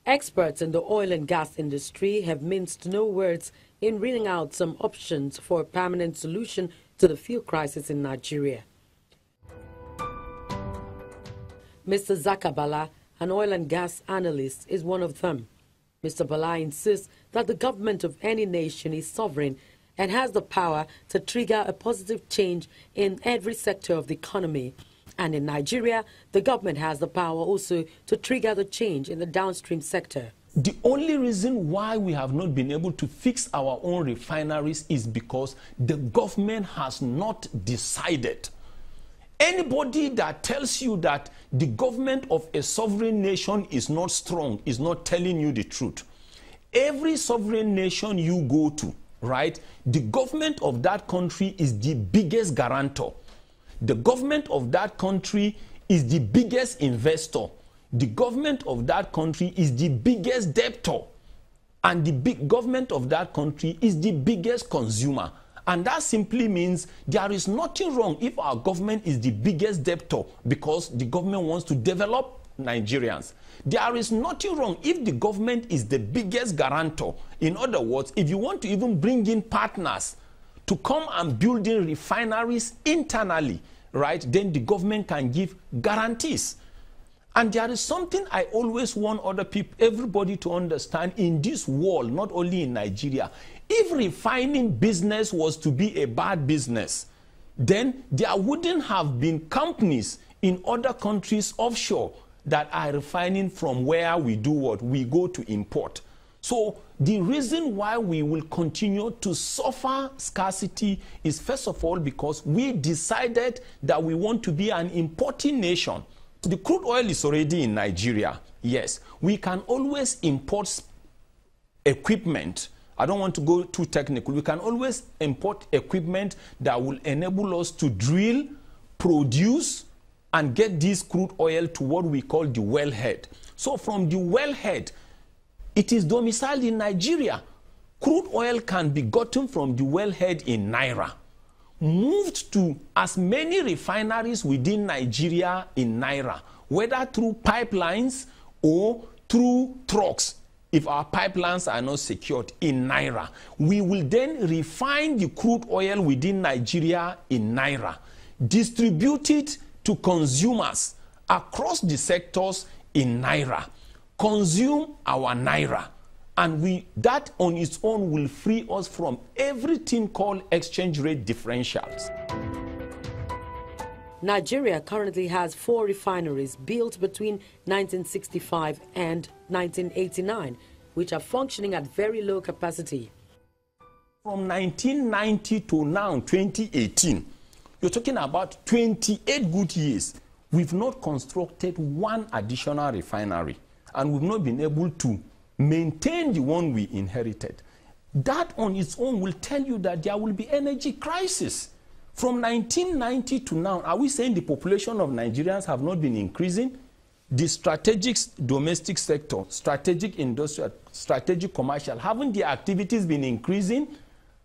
Experts in the oil and gas industry have minced no words in reading out some options for a permanent solution to the fuel crisis in Nigeria. Mr. Zaka Bala, an oil and gas analyst, is one of them. Mr. Bala insists that the government of any nation is sovereign and has the power to trigger a positive change in every sector of the economy. And in Nigeria, the government has the power also to trigger the change in the downstream sector. The only reason why we have not been able to fix our own refineries is because the government has not decided. Anybody that tells you that the government of a sovereign nation is not strong is not telling you the truth. Every sovereign nation you go to, right, the government of that country is the biggest guarantor. The government of that country is the biggest investor. The government of that country is the biggest debtor. And the big government of that country is the biggest consumer. And that simply means there is nothing wrong if our government is the biggest debtor because the government wants to develop Nigerians. There is nothing wrong if the government is the biggest guarantor. In other words, if you want to even bring in partners to come and build in refineries internally, right, then the government can give guarantees. And there is something I always want other people, everybody to understand in this world, not only in Nigeria. If refining business was to be a bad business, then there wouldn't have been companies in other countries offshore that are refining from where we do what? We go to import. So the reason why we will continue to suffer scarcity is, first of all, because we decided that we want to be an importing nation. The crude oil is already in Nigeria. Yes, we can always import equipment. I don't want to go too technical. We can always import equipment that will enable us to drill, produce, and get this crude oil to what we call the wellhead. So from the wellhead, it is domiciled in Nigeria. Crude oil can be gotten from the wellhead in Naira, moved to as many refineries within Nigeria in Naira, whether through pipelines or through trucks. If our pipelines are not secured in Naira, we will then refine the crude oil within Nigeria in Naira, distribute it to consumers across the sectors in Naira, consume our Naira, and that on its own will free us from everything called exchange rate differentials. Nigeria currently has 4 refineries built between 1965 and 1989, which are functioning at very low capacity. From 1990 to now, 2018, you're talking about 28 good years. We've not constructed one additional refinery, and we've not been able to maintain the one we inherited. That on its own will tell you that there will be energy crisis. From 1990 to now, are we saying the population of Nigerians have not been increasing? The strategic domestic sector, strategic industrial, strategic commercial, haven't the activities been increasing?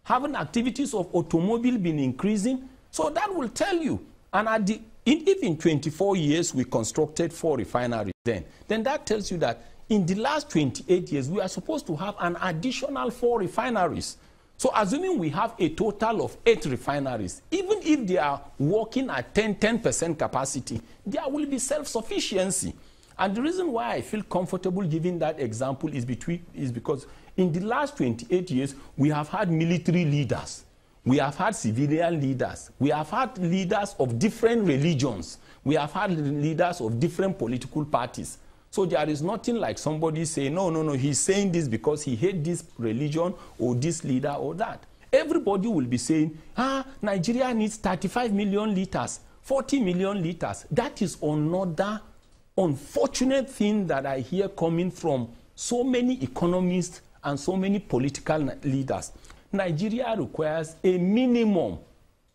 Haven't activities of automobile been increasing? So that will tell you. And if in 24 years we constructed 4 refineries then that tells you that in the last 28 years, we are supposed to have an additional 4 refineries. So assuming we have a total of 8 refineries, even if they are working at 10% capacity, there will be self-sufficiency. And the reason why I feel comfortable giving that example is because in the last 28 years, we have had military leaders. We have had civilian leaders. We have had leaders of different religions. We have had leaders of different political parties. So there is nothing like somebody saying, no, he's saying this because he hates this religion or this leader or that. Everybody will be saying, Nigeria needs 35 million liters, 40 million liters. That is another unfortunate thing that I hear coming from so many economists and so many political leaders. Nigeria requires a minimum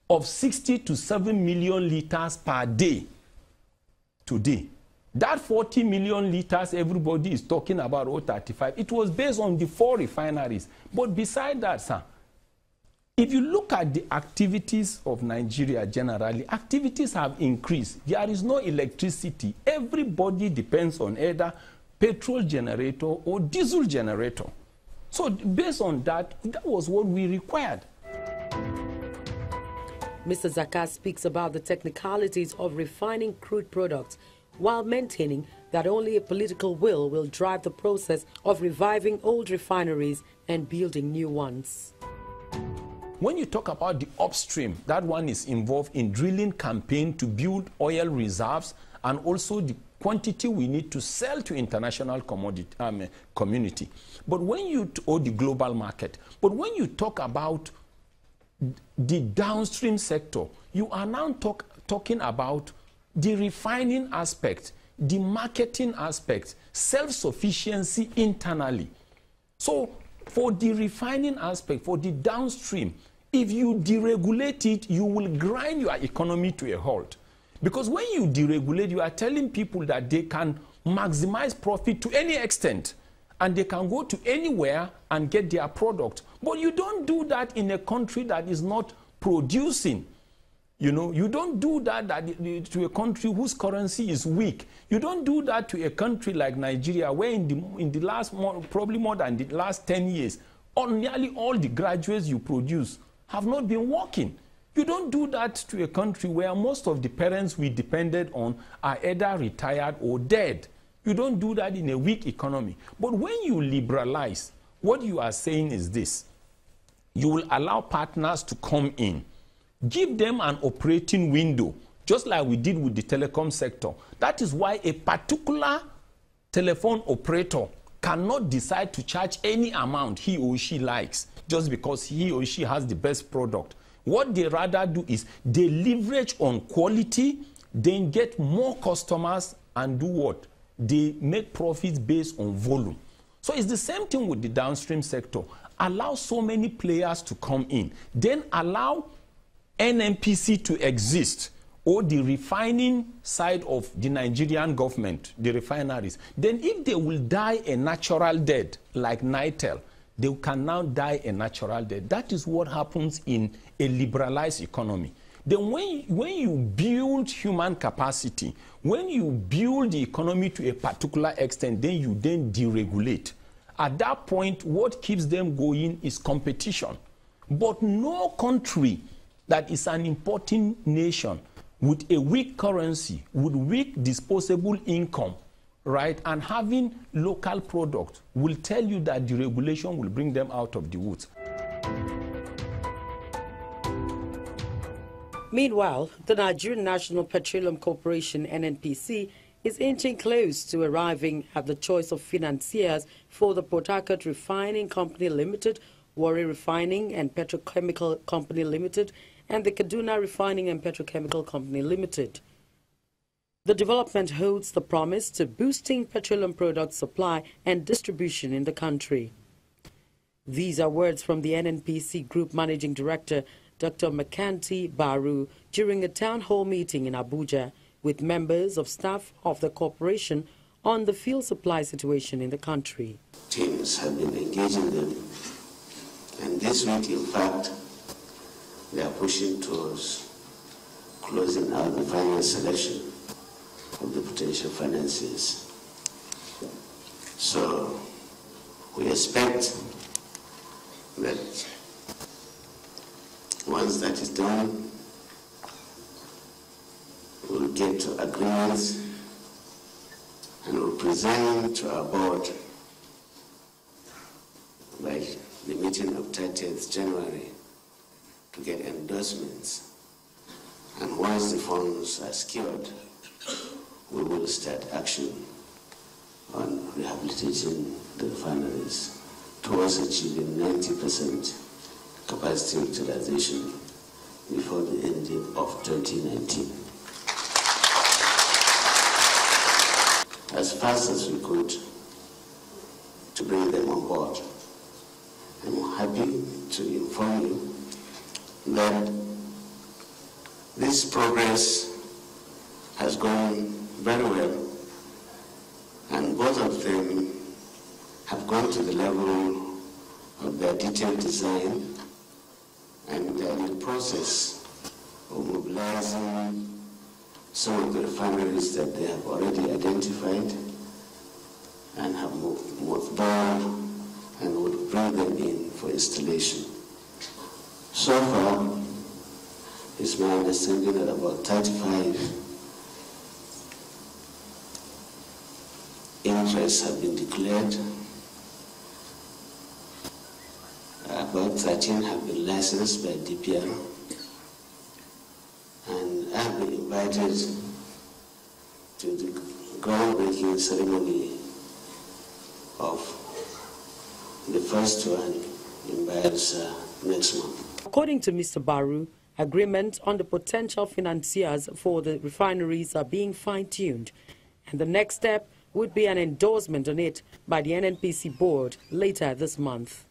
of 60 to 7 million liters per day today. That 40 million liters everybody is talking about, or 35, it was based on the 4 refineries. But beside that, sir, if you look at the activities of Nigeria generally, activities have increased. There is no electricity. Everybody depends on either petrol generator or diesel generator. So based on that, that was what we required. Mr. Zaka speaks about the technicalities of refining crude products while maintaining that only a political will drive the process of reviving old refineries and building new ones. When you talk about the upstream, that one is involved in drilling campaign to build oil reserves and also the quantity we need to sell to international community. But when you, or the global market, but when you talk about the downstream sector, you are now talking about the refining aspect, the marketing aspect, self-sufficiency internally. So for the refining aspect, for the downstream, if you deregulate it, you will grind your economy to a halt. Because when you deregulate, you are telling people that they can maximize profit to any extent and they can go to anywhere and get their product. But you don't do that in a country that is not producing. You know, you don't do that to a country whose currency is weak. You don't do that to a country like Nigeria, where in the last, probably more than the last 10 years, nearly all the graduates you produce have not been working. You don't do that to a country where most of the parents we depended on are either retired or dead. You don't do that in a weak economy. But when you liberalize, what you are saying is this: you will allow partners to come in. Give them an operating window, just like we did with the telecom sector. That is why a particular telephone operator cannot decide to charge any amount he or she likes just because he or she has the best product. What they rather do is they leverage on quality, then get more customers and do what? They make profits based on volume. So it's the same thing with the downstream sector. Allow so many players to come in. Then allow NNPC to exist, or the refining side of the Nigerian government, the refineries. Then if they will die a natural death, like Nitel, they can now die a natural death. That is what happens in a liberalized economy. Then when you build human capacity, when you build the economy to a particular extent, then you then deregulate. At that point, what keeps them going is competition. But no country that is an importing nation with a weak currency, with weak disposable income, right, and having local product will tell you that deregulation will bring them out of the woods. Meanwhile, the Nigerian National Petroleum Corporation, NNPC, is inching close to arriving at the choice of financiers for the Port Harcourt Refining Company Limited, Warri Refining and Petrochemical Company Limited, and the Kaduna Refining and Petrochemical Company Limited. The development holds the promise to boosting petroleum product supply and distribution in the country. These are words from the NNPC Group Managing Director, Dr. Makanti Baru, during a town hall meeting in Abuja with members of staff of the corporation on the fuel supply situation in the country. Teams have been engaging them, and this week, in fact, they are pushing towards closing out the final selection of the potential financiers. So we expect that once that is done, we'll get to agreements and we'll present to our board by the meeting of 30th January to get endorsements. And once the funds are secured, we will start action on rehabilitating the refineries towards achieving 90% capacity utilization before the ending of 2019. As fast as we could to bring them on board. I'm happy to inform you that this progress has gone very well, and both of them have gone to the level of their detailed design, and they are in the process of mobilizing some of the refineries that they have already identified and have mothballed and would bring them in for installation. So far, it's my understanding that about 35 interests have been declared. About 13 have been licensed by DPR, and I have been invited to the groundbreaking ceremony of the first one in Bayelsa next month. According to Mr. Baru, agreement on the potential financiers for the refineries are being fine-tuned, and the next step would be an endorsement on it by the NNPC board later this month.